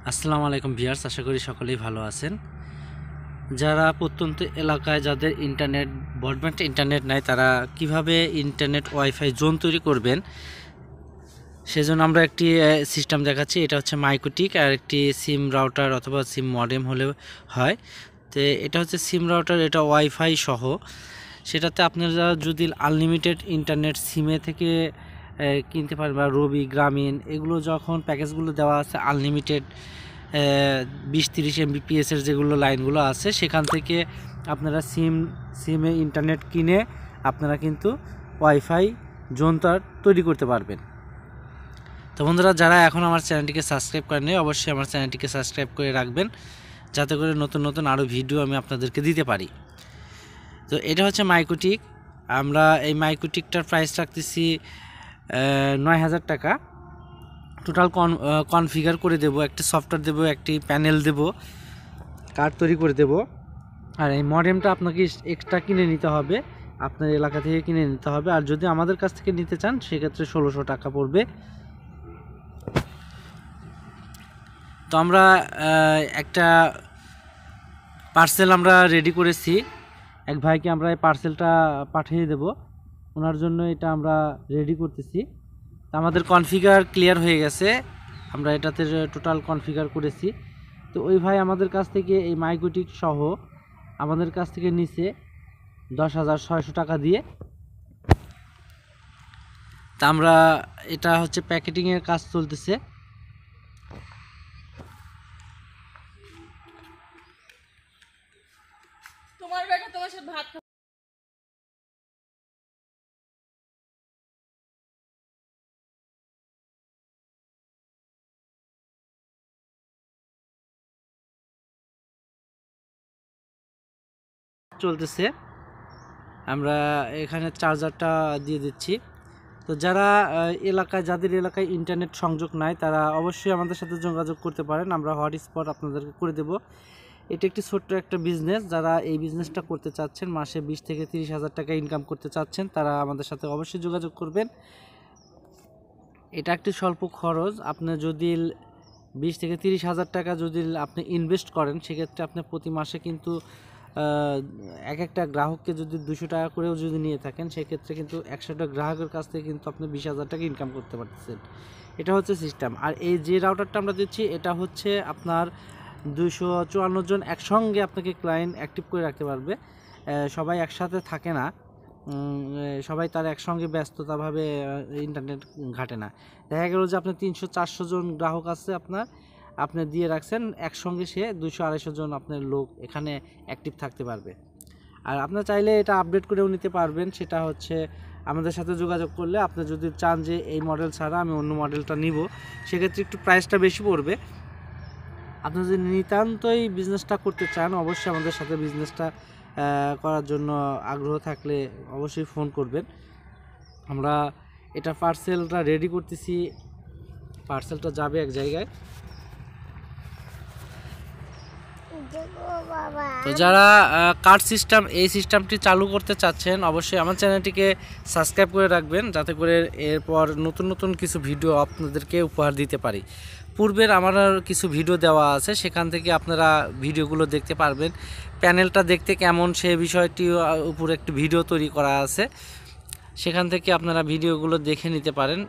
আসসালামু আলাইকুম ভিউয়ার্স, আশা করি সকলেই ভালো আছেন। যারা প্রত্যন্ত এলাকায় যাদের ব্রডব্যান্ড ইন্টারনেট নাই, তারা কিভাবে ইন্টারনেট ওয়াইফাই জোন তৈরি করবেন সেজন্য আমরা একটি সিস্টেম দেখাচ্ছি। এটা হচ্ছে মাইক্রোটিক, আর একটি সিম রাউটার অথবা সিম মডেম হলে হয়। তো এটা হচ্ছে সিম রাউটার, এটা ওয়াইফাই সহ। সেটাতে আপনারা যদি আনলিমিটেড ইন্টারনেট সিমে থেকে কিনতে পারেন, বা রবি, গ্রামীণ, এগুলো যখন প্যাকেজগুলো দেওয়া আছে আনলিমিটেড 20-30 MBPS-এর যেগুলো লাইনগুলো আছে, সেখান থেকে আপনারা সিমে ইন্টারনেট কিনে আপনারা কিন্তু ওয়াইফাই জোনটা তৈরি করতে পারবেন। তো বন্ধুরা, যারা এখন আমার চ্যানেলটিকে সাবস্ক্রাইব করেননি, অবশ্যই আমার চ্যানেলটিকে সাবস্ক্রাইব করে রাখবেন, যাতে করে নতুন নতুন আরও ভিডিও আমি আপনাদেরকে দিতে পারি। তো এটা হচ্ছে মাইক্রোটিক। আমরা এই মাইক্রোটিকটার প্রাইস রাখতেছি 9,000 টাকা। টোটাল কনফিগার করে দেব, একটি সফটওয়্যার দেব, একটি প্যানেল দেব, কার্ড তৈরি করে দেব। আর এই মডেমটা আপনাকে এক্সট্রা কিনে নিতে হবে, আপনার এলাকা থেকে কিনে নিতে হবে। আর যদি আমাদের কাছ থেকে নিতে চান সেক্ষেত্রে 1600 টাকা পড়বে। তো আমরা একটা পার্সেল আমরা রেডি করেছি, এক ভাইকে আমরা এই পার্সেলটা পাঠিয়ে দেব, ওনার জন্য এটা আমরা রেডি করতেছি। আমাদের কনফিগার ক্লিয়ার হয়ে গেছে, আমরা এটাতে টোটাল কনফিগার করেছি। তো ওই ভাই আমাদের কাছ থেকে এই মাইক্রোটিক সহ আমাদের কাছ থেকে নিচে 10,600 টাকা দিয়ে। তা আমরা এটা হচ্ছে প্যাকেটিংয়ের কাজ চলতেছে। তোমার বেটা তোমার সাথে ভাত চলতেছে, আমরা এখানে চার্জারটা দিয়ে দিচ্ছি। তো যারা যাদের এলাকায় ইন্টারনেট সংযোগ নাই, তারা অবশ্যই আমাদের সাথে যোগাযোগ করতে পারেন, আমরা হটস্পট আপনাদেরকে করে দেব। এটা একটি ছোট্ট একটা বিজনেস, যারা এই বিজনেসটা করতে চাচ্ছেন, মাসে 20 থেকে 30 হাজার টাকা ইনকাম করতে চাচ্ছেন, তারা আমাদের সাথে অবশ্যই যোগাযোগ করবেন। এটা একটি স্বল্প খরচ। আপনি যদি 20 থেকে 30 হাজার টাকা যদি আপনি ইনভেস্ট করেন, সেক্ষেত্রে আপনি প্রতি মাসে কিন্তু এক একটা গ্রাহককে যদি 200 টাকা করেও যদি নিয়ে থাকেন, সেক্ষেত্রে কিন্তু 100টা গ্রাহকের কাছ থেকে কিন্তু আপনি 20,000 টাকা ইনকাম করতে পারতেছেন। এটা হচ্ছে সিস্টেম। আর এই যে রাউটারটা আমরা দিচ্ছি, এটা হচ্ছে আপনার 254 জন একসঙ্গে আপনাকে ক্লায়েন্ট অ্যাক্টিভ করে রাখতে পারবে। সবাই একসাথে থাকে না, সবাই তার একসঙ্গে ব্যস্ততাভাবে ইন্টারনেট ঘাটে না। দেখা গেল যে আপনার 300-400 জন গ্রাহক আছে, আপনি দিয়ে রাখছেন, একসঙ্গে সে 200-250 জন আপনার লোক এখানে অ্যাক্টিভ থাকতে পারবে। আর আপনার চাইলে এটা আপডেট করেও নিতে পারবেন, সেটা হচ্ছে আমাদের সাথে যোগাযোগ করলে। আপনি যদি চান যে এই মডেল ছাড়া আমি অন্য মডেলটা নিব, সেক্ষেত্রে একটু প্রাইসটা বেশি পড়বে। আপনি যদি নিতান্তই বিজনেসটা করতে চান, অবশ্যই আমাদের সাথে বিজনেসটা করার জন্য আগ্রহ থাকলে অবশ্যই ফোন করবেন। আমরা এটা পার্সেলটা রেডি করতেছি, পার্সেলটা যাবে এক জায়গায়। তো যারা কার্ড সিস্টেম, এই সিস্টেমটি চালু করতে চাচ্ছেন, অবশ্যই আমার চ্যানেলটিকে সাবস্ক্রাইব করে রাখবেন, যাতে করে এরপর নতুন নতুন কিছু ভিডিও আপনাদেরকে উপহার দিতে পারি। পূর্বের আমার কিছু ভিডিও দেওয়া আছে, সেখান থেকে আপনারা ভিডিওগুলো দেখতে পারবেন। প্যানেলটা দেখতে কেমন সে বিষয়টির উপর একটি ভিডিও তৈরি করা আছে, সেখান থেকে আপনারা ভিডিওগুলো দেখে নিতে পারেন।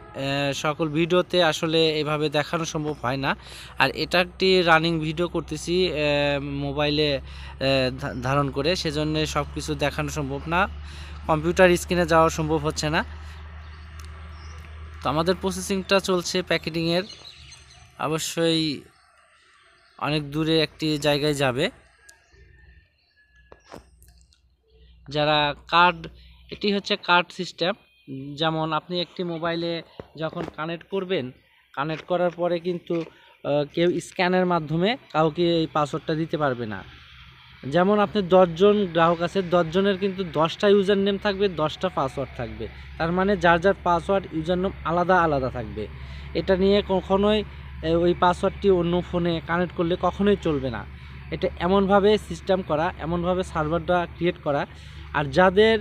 সকল ভিডিওতে আসলে এভাবে দেখানো সম্ভব হয় না। আর এটা একটি রানিং ভিডিও করতেছি মোবাইলে ধারণ করে, সেজন্য সব কিছু দেখানো সম্ভব না, কম্পিউটার স্ক্রিনে যাওয়া সম্ভব হচ্ছে না। তো আমাদের প্রসেসিংটা চলছে প্যাকেটিংয়ের, অবশ্যই অনেক দূরে একটি জায়গায় যাবে। যারা কার্ড, এটি হচ্ছে কার্ড সিস্টেম। যেমন আপনি একটি মোবাইলে যখন কানেক্ট করবেন, কানেক্ট করার পরে কিন্তু কেউ স্ক্যানের মাধ্যমে কাউকে এই পাসওয়ার্ডটা দিতে পারবে না। যেমন আপনি 10 জন গ্রাহক আছে, 10 জনের কিন্তু 10টা ইউজার নেম থাকবে, 10টা পাসওয়ার্ড থাকবে। তার মানে যার যার পাসওয়ার্ড, ইউজার নেম আলাদা আলাদা থাকবে। এটা নিয়ে কখনোই ওই পাসওয়ার্ডটি অন্য ফোনে কানেক্ট করলে কখনোই চলবে না। এটা এমনভাবে সিস্টেম করা, এমনভাবে সার্ভারটা ক্রিয়েট করা। আর যাদের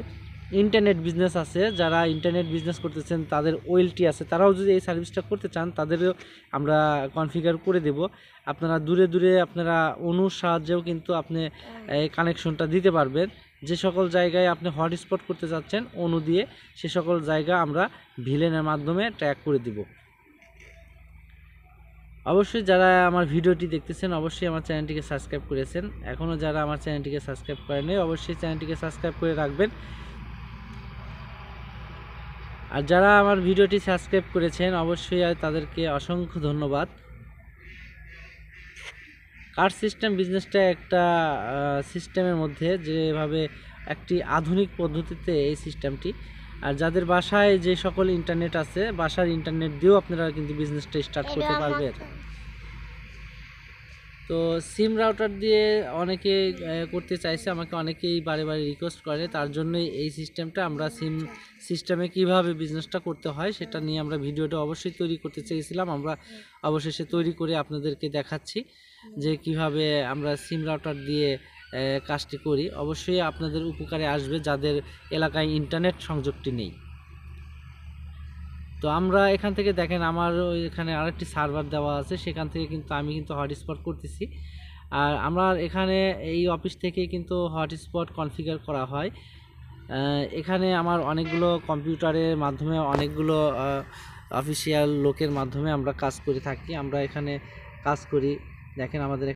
ইন্টারনেট বিজনেস আছে, যারা ইন্টারনেট বিজনেস করতেছেন তাদের ওয়েলটি আছে, তারাও যদি এই সার্ভিসটা করতে চান তাদেরও আমরা কনফিগার করে দেব। আপনারা দূরে দূরে আপনারা অনুর সাহায্যেও কিন্তু আপনি এই কানেকশনটা দিতে পারবেন। যে সকল জায়গায় আপনি হটস্পট করতে চাচ্ছেন অনু দিয়ে, সে সকল জায়গা আমরা ভিলেনের মাধ্যমে ট্র্যাক করে দিব। অবশ্যই যারা আমার ভিডিওটি দেখতেছেন অবশ্যই আমার চ্যানেলটিকে সাবস্ক্রাইব করেছেন, এখনও যারা আমার চ্যানেলটিকে সাবস্ক্রাইব করেনি অবশ্যই চ্যানেলটিকে সাবস্ক্রাইব করে রাখবেন। আর যারা আমার ভিডিওটি সাবস্ক্রাইব করেছেন অবশ্যই তাদেরকে অসংখ্য ধন্যবাদ। কার্ড সিস্টেম বিজনেসটা একটা সিস্টেমের মধ্যে, যেভাবে একটি আধুনিক পদ্ধতিতে এই সিস্টেমটি, আর যাদের বাসায় যে সকল ইন্টারনেট আছে বাসার ইন্টারনেট দিয়েও আপনারা কিন্তু বিজনেসটা স্টার্ট করতে পারবেন। তো সিম রাউটার দিয়ে অনেকে করতে চাইছে, আমাকে অনেকেই বারে বারে রিকোয়েস্ট করে, তার জন্যই এই সিস্টেমটা আমরা সিম সিস্টেমে কিভাবে বিজনেসটা করতে হয় সেটা নিয়ে আমরা ভিডিওটা অবশ্যই তৈরি করতে চেয়েছিলাম। আমরা অবশেষে তৈরি করে আপনাদেরকে দেখাচ্ছি যে কিভাবে আমরা সিম রাউটার দিয়ে কাজটি করি। অবশ্যই আপনাদের উপকারে আসবে যাদের এলাকায় ইন্টারনেট সংযোগটি নেই। তো আমরা এখান থেকে দেখেন আমার এখানে আরেকটি সার্ভার দেওয়া আছে, সেখান থেকে কিন্তু আমি কিন্তু হটস্পট করতেছি। আর আমরা এখানে এই অফিস থেকে কিন্তু হটস্পট কনফিগার করা হয়। এখানে আমার অনেকগুলো কম্পিউটারের মাধ্যমে অনেকগুলো অফিসিয়াল লোকের মাধ্যমে আমরা কাজ করে থাকি। আমরা এখানে কাজ করি, দেখেন আমাদের